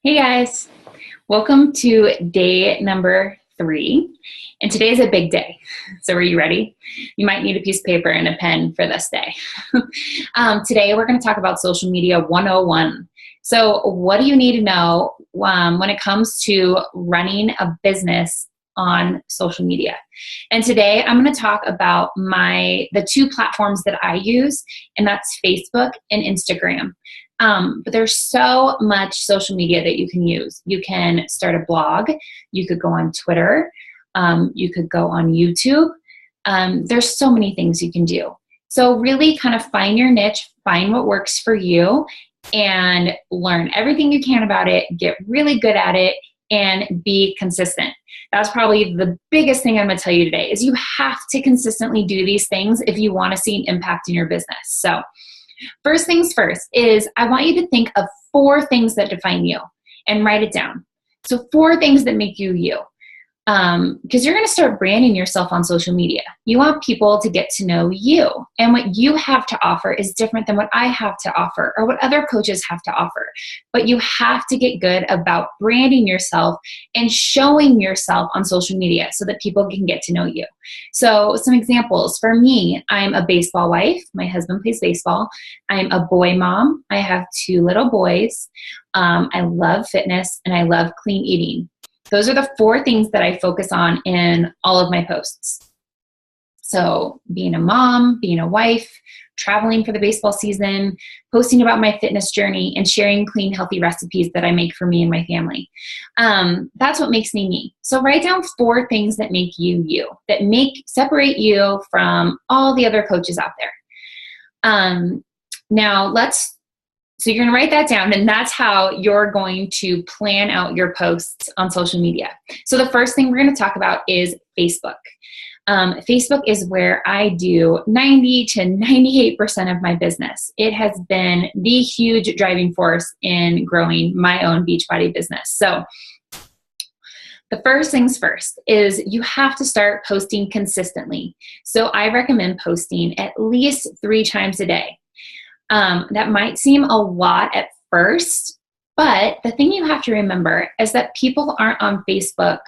Hey guys, welcome to day number 3. And today is a big day. So are you ready? You might need a piece of paper and a pen for this day. Today we're going to talk about social media 101. So what do you need to know when it comes to running a business on social media? And today I'm going to talk about the two platforms that I use, and that's Facebook and Instagram. But there's so much social media that you can use. You can start a blog. You could go on Twitter. You could go on YouTube. There's so many things you can do. So really kind of find your niche, find what works for you, and learn everything you can about it, get really good at it, and be consistent. That's probably the biggest thing I'm going to tell you today is you have to consistently do these things if you want to see an impact in your business. So first things first is I want you to think of 4 things that define you and write it down. So 4 things that make you you. Because you're going to start branding yourself on social media. You want people to get to know you. And what you have to offer is different than what I have to offer or what other coaches have to offer. But you have to get good about branding yourself and showing yourself on social media so that people can get to know you. So some examples. For me, I'm a baseball wife. My husband plays baseball. I'm a boy mom. I have 2 little boys. I love fitness and I love clean eating. Those are the 4 things that I focus on in all of my posts. So being a mom, being a wife, traveling for the baseball season, posting about my fitness journey, and sharing clean, healthy recipes that I make for me and my family. That's what makes me me. So write down 4 things that make you you, that separate you from all the other coaches out there. So you're going to write that down, and that's how you're going to plan out your posts on social media. So the first thing we're going to talk about is Facebook. Facebook is where I do 90 to 98% of my business. It has been the huge driving force in growing my own Beachbody business. So the first things first is you have to start posting consistently. So I recommend posting at least 3 times a day. That might seem a lot at first, but the thing you have to remember is that people aren't on Facebook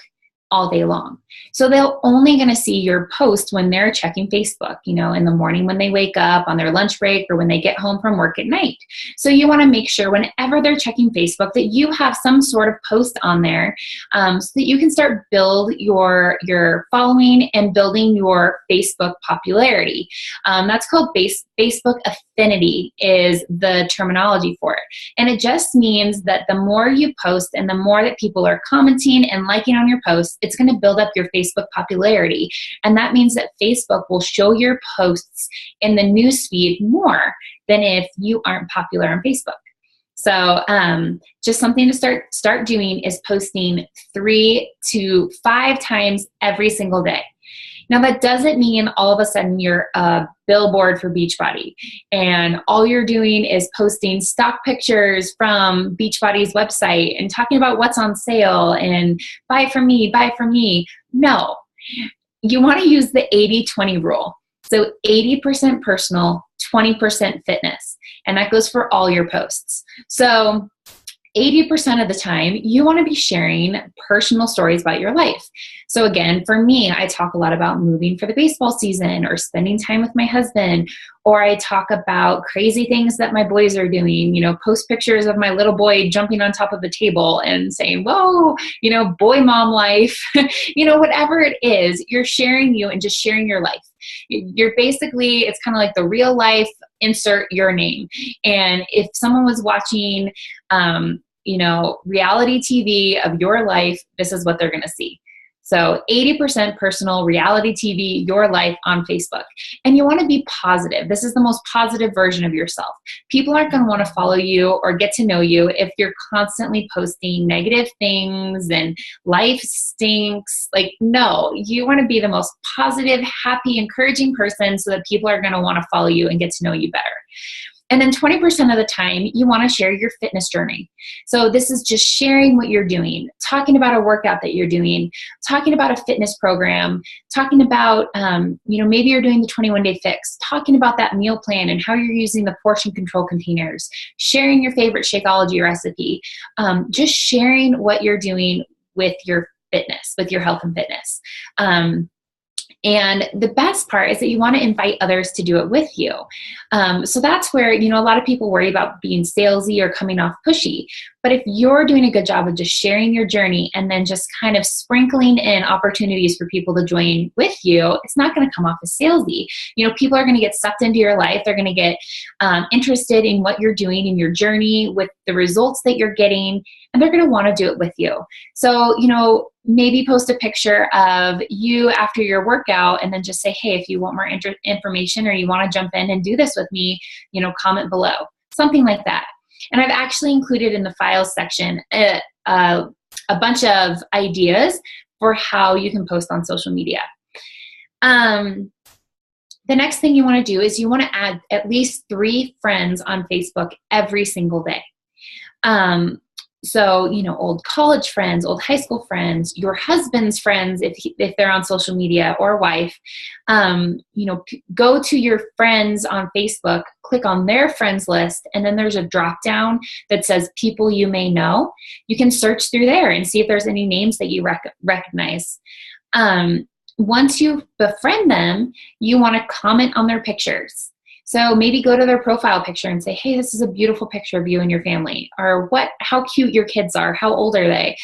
all day long. So they're only going to see your post when they're checking Facebook, in the morning when they wake up, on their lunch break, or when they get home from work at night. So you want to make sure whenever they're checking Facebook that you have some sort of post on there so that you can start build your following and building your Facebook popularity. That's called Facebook affinity is the terminology for it. And it just means that the more you post and the more that people are commenting and liking on your posts, it's going to build up your Facebook popularity. And that means that Facebook will show your posts in the newsfeed more than if you aren't popular on Facebook. So just something to start doing is posting 3 to 5 times every single day. Now, that doesn't mean all of a sudden you're a billboard for Beachbody and all you're doing is posting stock pictures from Beachbody's website and talking about what's on sale and buy from me, buy from me. No, you want to use the 80-20 rule. So 80% personal, 20% fitness. And that goes for all your posts. So 80% of the time, you want to be sharing personal stories about your life. So again, for me, I talk a lot about moving for the baseball season or spending time with my husband, or I talk about crazy things that my boys are doing, post pictures of my little boy jumping on top of the table and saying, whoa, boy mom life, whatever it is, you're sharing you and just sharing your life. You're basically, it's kind of like the real life, insert your name. And if someone was watching, reality TV of your life, this is what they're going to see. So 80% personal, reality TV, your life on Facebook. And you want to be positive. This is the most positive version of yourself. People aren't going to want to follow you or get to know you if you're constantly posting negative things and life stinks. No, you want to be the most positive, happy, encouraging person so that people are going to want to follow you and get to know you better. And then 20% of the time, you want to share your fitness journey. So this is just sharing what you're doing, talking about a workout that you're doing, talking about a fitness program, talking about, maybe you're doing the 21-day fix, talking about that meal plan and how you're using the portion control containers, sharing your favorite Shakeology recipe, just sharing what you're doing with your fitness, with your health and fitness. And the best part is that you want to invite others to do it with you. So that's where, a lot of people worry about being salesy or coming off pushy. But if you're doing a good job of just sharing your journey and then just kind of sprinkling in opportunities for people to join with you, it's not going to come off as salesy. People are going to get sucked into your life. They're going to get interested in what you're doing in your journey with the results that you're getting, and they're going to want to do it with you. So, maybe post a picture of you after your workout and then just say, hey, if you want more information or you want to jump in and do this with me, comment below, something like that. And I've actually included in the files section a bunch of ideas for how you can post on social media. The next thing you want to do is you want to add at least 3 friends on Facebook every single day. So, old college friends, old high school friends, your husband's friends, if they're on social media, or wife, go to your friends on Facebook, click on their friends list, and then there's a drop down that says people you may know. You can search through there and see if there's any names that you recognize. Once you befriend them, you want to comment on their pictures. So maybe go to their profile picture and say, hey, this is a beautiful picture of you and your family, or how cute your kids are, how old are they?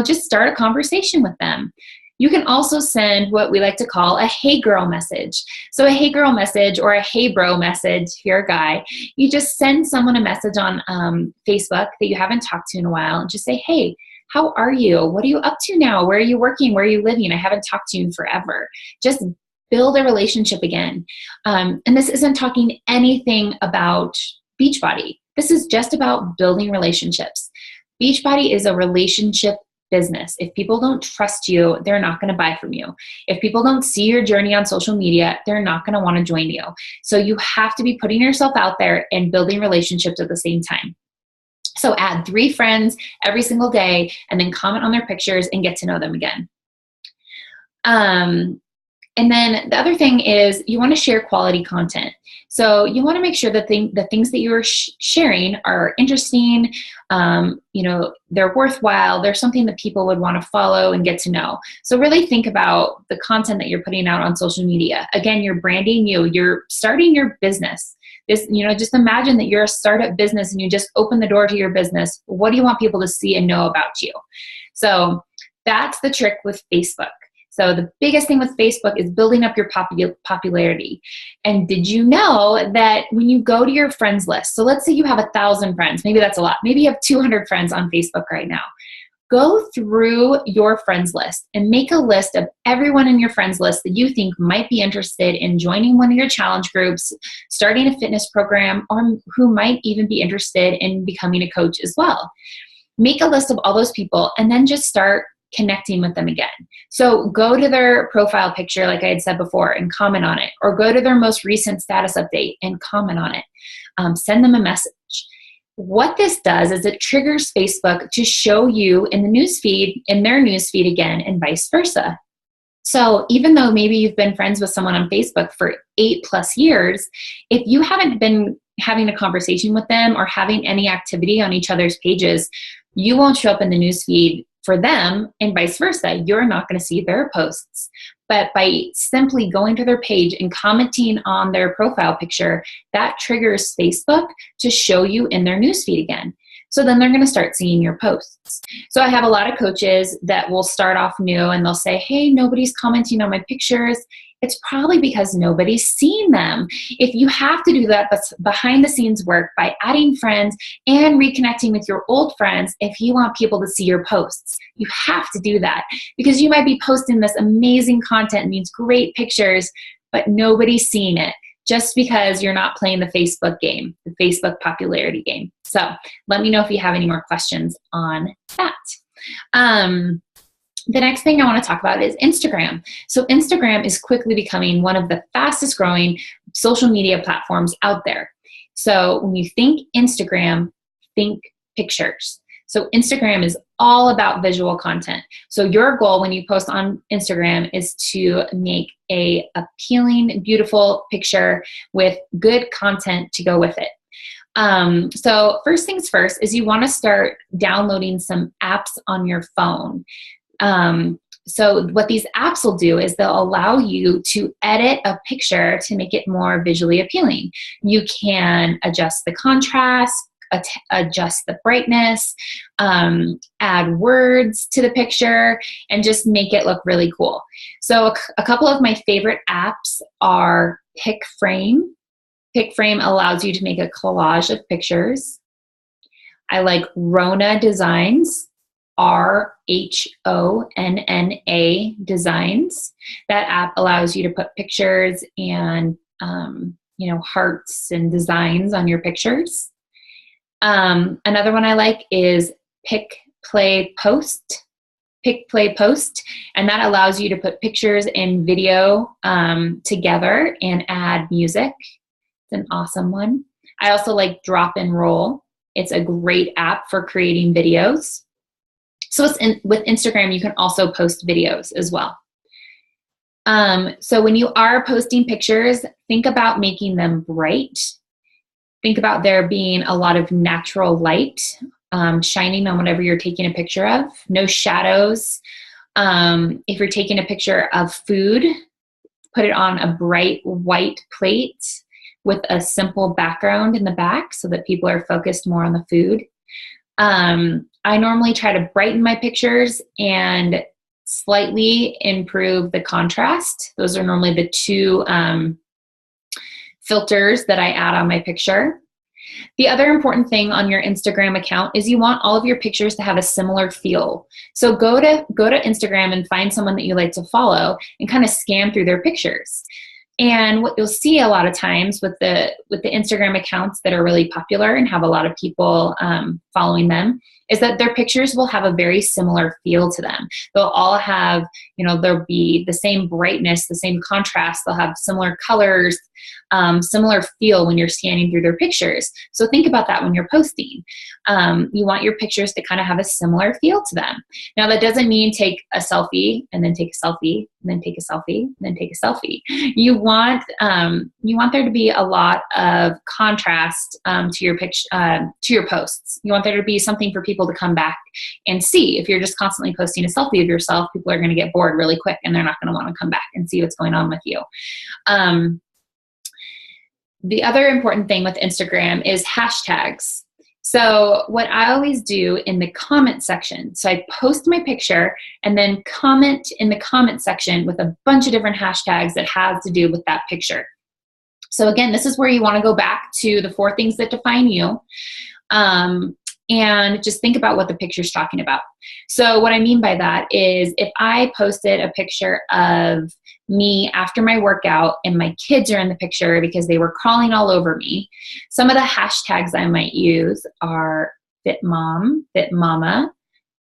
Just start a conversation with them. You can also send what we like to call a hey girl message. So a hey girl message or a hey bro message, if you're a guy, you just send someone a message on Facebook that you haven't talked to in a while and just say, hey, how are you? What are you up to now? Where are you working? Where are you living? I haven't talked to you in forever. Just build a relationship again. And this isn't talking anything about Beachbody. This is just about building relationships. Beachbody is a relationship business. If people don't trust you, they're not going to buy from you. If people don't see your journey on social media, they're not going to want to join you. So you have to be putting yourself out there and building relationships at the same time. So add 3 friends every single day and then comment on their pictures and get to know them again. And then the other thing is you want to share quality content. So you want to make sure that the things that you're sharing are interesting, they're worthwhile, they're something that people would want to follow and get to know. So really think about the content that you're putting out on social media. Again, you're branding you're starting your business. Just imagine that you're a startup business and you just open the door to your business. What do you want people to see and know about you? So that's the trick with Facebook. So the biggest thing with Facebook is building up your popularity. And did you know that when you go to your friends list, so let's say you have 1,000 friends, maybe that's a lot, maybe you have 200 friends on Facebook right now. Go through your friends list and make a list of everyone in your friends list that you think might be interested in joining one of your challenge groups, starting a fitness program, or who might even be interested in becoming a coach as well. Make a list of all those people and then just start connecting with them again. So go to their profile picture, like I had said before, and comment on it, or go to their most recent status update and comment on it. Send them a message. What this does is it triggers Facebook to show you in the newsfeed, in their newsfeed again, and vice versa. So even though maybe you've been friends with someone on Facebook for 8+ years, if you haven't been having a conversation with them or having any activity on each other's pages, you won't show up in the newsfeed for them, and vice versa. You're not going to see their posts. But by simply going to their page and commenting on their profile picture, that triggers Facebook to show you in their newsfeed again. So then they're going to start seeing your posts. So I have a lot of coaches that will start off new and they'll say, hey, nobody's commenting on my pictures. It's probably because nobody's seen them. If you have to do that behind the scenes work by adding friends and reconnecting with your old friends, if you want people to see your posts, you have to do that, because you might be posting this amazing content and these great pictures, but nobody's seeing it just because you're not playing the Facebook game, the Facebook popularity game. So let me know if you have any more questions on that. The next thing I want to talk about is Instagram. So Instagram is quickly becoming one of the fastest growing social media platforms out there. So when you think Instagram, think pictures. So Instagram is all about visual content. So your goal when you post on Instagram is to make a appealing, beautiful picture with good content to go with it. So first things first is you want to start downloading some apps on your phone. So what these apps will do is they'll allow you to edit a picture to make it more visually appealing. You can adjust the contrast, adjust the brightness, add words to the picture, and just make it look really cool. So a couple of my favorite apps are PicFrame. PicFrame allows you to make a collage of pictures. I like Ronna Designs, RHONNA Designs. That app allows you to put pictures and hearts and designs on your pictures. Another one I like is Pick, Play, Post. Pick, Play, Post, and that allows you to put pictures and video together and add music. It's an awesome one. I also like Drop and Roll. It's a great app for creating videos. So with Instagram, you can also post videos as well. So when you are posting pictures, think about making them bright. Think about there being a lot of natural light shining on whatever you're taking a picture of. No shadows. If you're taking a picture of food, put it on a bright white plate with a simple background in the back so that people are focused more on the food. I normally try to brighten my pictures and slightly improve the contrast. Those are normally the two filters that I add on my picture. The other important thing on your Instagram account is you want all of your pictures to have a similar feel. So go to Instagram and find someone that you like to follow and kind of scan through their pictures. And what you'll see a lot of times with the Instagram accounts that are really popular and have a lot of people following them is that their pictures will have a very similar feel to them. They'll all have, there'll be the same brightness, the same contrast. They'll have similar colors, similar feel when you're scanning through their pictures. So think about that when you're posting. You want your pictures to kind of have a similar feel to them. Now that doesn't mean take a selfie and then take a selfie and then take a selfie and then take a selfie. You want there to be a lot of contrast to your to your posts. You want there to be something for people to come back and see. If you're just constantly posting a selfie of yourself, people are going to get bored really quick and they're not going to want to come back and see what's going on with you. The other important thing with Instagram is hashtags. So what I always do in the comment section, so I post my picture and then comment in the comment section with a bunch of different hashtags that has to do with that picture. So again, this is where you want to go back to the 4 things that define you. And just think about what the picture's talking about. So what I mean by that is if I posted a picture of me after my workout and my kids are in the picture because they were crawling all over me, some of the hashtags I might use are fit mom, fit mama,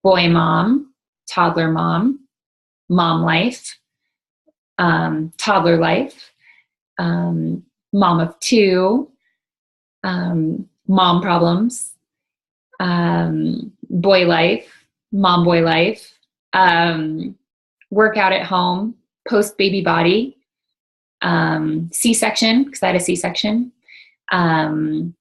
boy mom, toddler mom, mom life, toddler life, mom of 2, mom problems, boy life, mom boy life, workout at home, post baby body, C-section, because I had a C-section, things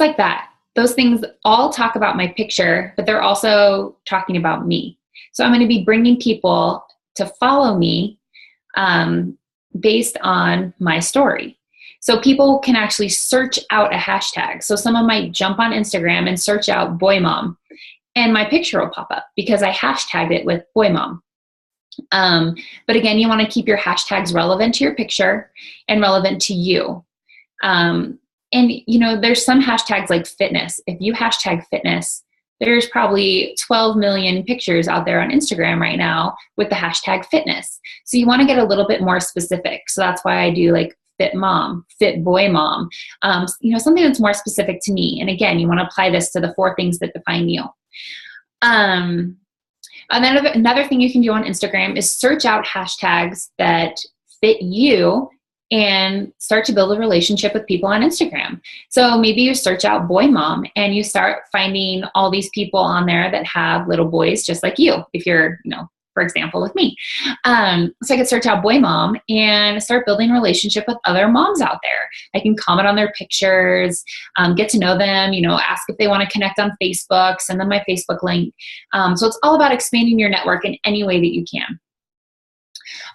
like that. Those things all talk about my picture, but they're also talking about me. So I'm going to be bringing people to follow me based on my story. So people can actually search out a hashtag. So someone might jump on Instagram and search out boy mom, and my picture will pop up because I hashtagged it with boy mom. But again, you want to keep your hashtags relevant to your picture and relevant to you. And there's some hashtags like fitness. If you hashtag fitness, there's probably 12 million pictures out there on Instagram right now with the hashtag fitness. So you want to get a little bit more specific. So that's why I do like fit mom, fit boy mom, something that's more specific to me. And again, you want to apply this to the 4 things that define you. And then another thing you can do on Instagram is search out hashtags that fit you and start to build a relationship with people on Instagram. So maybe you search out boy mom and you start finding all these people on there that have little boys just like you, if you're, for example, with me. So I could search out boy mom and start building a relationship with other moms out there. I can comment on their pictures, get to know them, ask if they want to connect on Facebook, send them my Facebook link. So it's all about expanding your network in any way that you can.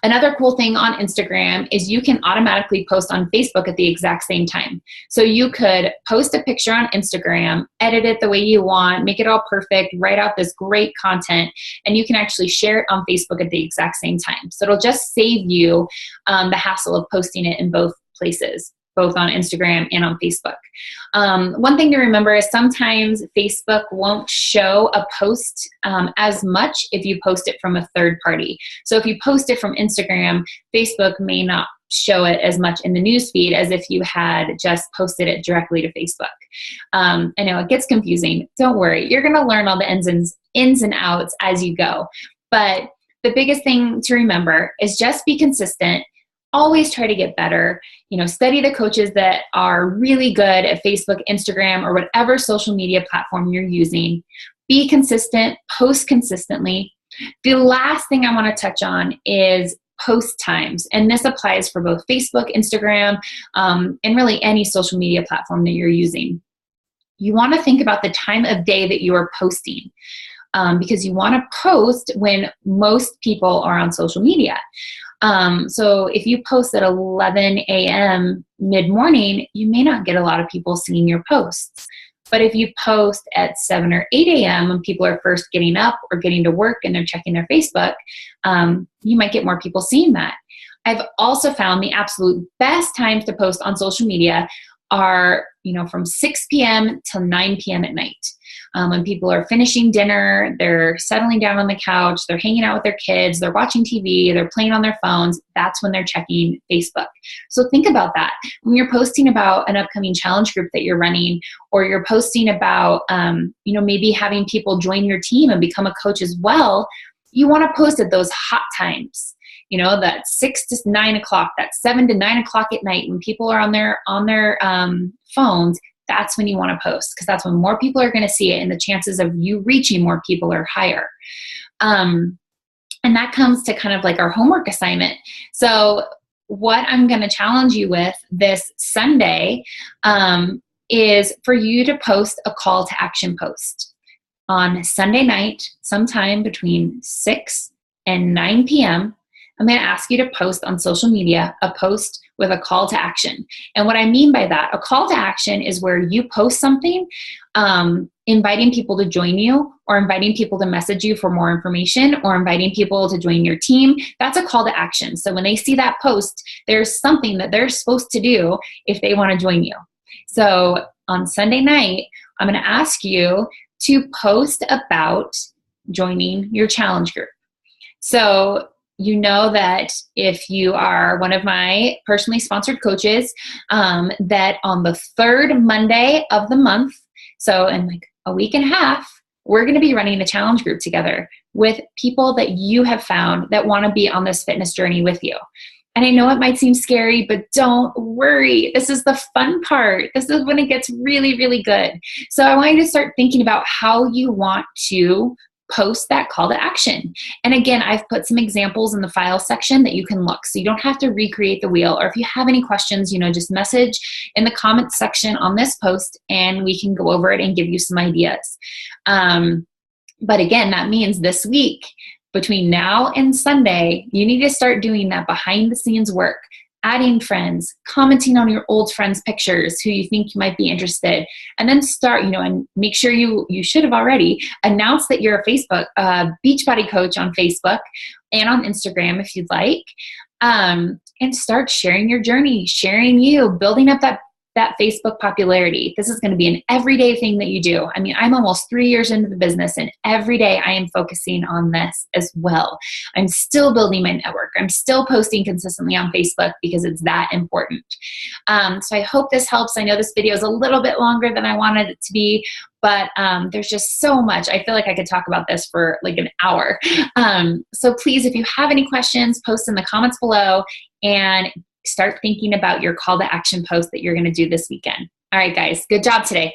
Another cool thing on Instagram is you can automatically post on Facebook at the exact same time. So you could post a picture on Instagram, edit it the way you want, make it all perfect, write out this great content, and you can actually share it on Facebook at the exact same time. So it'll just save you the hassle of posting it in both places, both on Instagram and on Facebook. One thing to remember is sometimes Facebook won't show a post as much if you post it from a third party. So if you post it from Instagram, Facebook may not show it as much in the newsfeed as if you had just posted it directly to Facebook. I know it gets confusing. Don't worry. You're going to learn all the ins and outs as you go. But the biggest thing to remember is just be consistent. Always try to get better. Study the coaches that are really good at Facebook, Instagram, or whatever social media platform you're using. Be consistent, post consistently. The last thing I want to touch on is post times. And this applies for both Facebook, Instagram, and really any social media platform that you're using. You want to think about the time of day that you are posting. Because you want to post when most people are on social media. So if you post at 11 a.m. mid-morning, you may not get a lot of people seeing your posts. But if you post at 7 or 8 a.m. when people are first getting up or getting to work and they're checking their Facebook, you might get more people seeing that. I've also found the absolute best times to post on social media are, from 6 p.m. till 9 p.m. at night. When people are finishing dinner, they're settling down on the couch, they're hanging out with their kids, they're watching TV, they're playing on their phones, that's when they're checking Facebook. So think about that. When you're posting about an upcoming challenge group that you're running, or you're posting about, maybe having people join your team and become a coach as well, you want to post at those hot times. That 6 to 9 o'clock, that 7 to 9 o'clock at night when people are on their phones. That's when you want to post, because that's when more people are going to see it and the chances of you reaching more people are higher. And that comes to kind of like our homework assignment. So what I'm going to challenge you with this Sunday is for you to post a call to action post. On Sunday night, sometime between 6 and 9 p.m., I'm going to ask you to post on social media a post with a call to action. And what I mean by that, a call to action is where you post something, inviting people to join you, or inviting people to message you for more information, or inviting people to join your team. That's a call to action. So when they see that post, there's something that they're supposed to do if they want to join you. So on Sunday night, I'm going to ask you to post about joining your challenge group. So you know that if you are one of my personally sponsored coaches, that on the third Monday of the month, so in like a week and a half, we're going to be running a challenge group together with people that you have found that want to be on this fitness journey with you. And I know it might seem scary, but don't worry. This is the fun part. This is when it gets really, really good. So I want you to start thinking about how you want to post that call to action. And again, I've put some examples in the file section that you can look, so you don't have to recreate the wheel. Or if you have any questions, just message in the comments section on this post and we can go over it and give you some ideas. But again, that means this week, between now and Sunday, you need to start doing that behind the scenes work. Adding friends, commenting on your old friends' pictures who you think might be interested, and then start, and make sure you should have already announced that you're a Facebook Beachbody coach on Facebook and on Instagram if you'd like, and start sharing your journey, sharing you, building up that Facebook popularity. This is going to be an everyday thing that you do. I mean, I'm almost 3 years into the business, and every day I am focusing on this as well. I'm still building my network. I'm still posting consistently on Facebook because it's that important. So I hope this helps. I know this video is a little bit longer than I wanted it to be, but there's just so much. I feel like I could talk about this for like an hour. So please, if you have any questions, post in the comments below, and start thinking about your call to action post that you're going to do this weekend. All right, guys, good job today.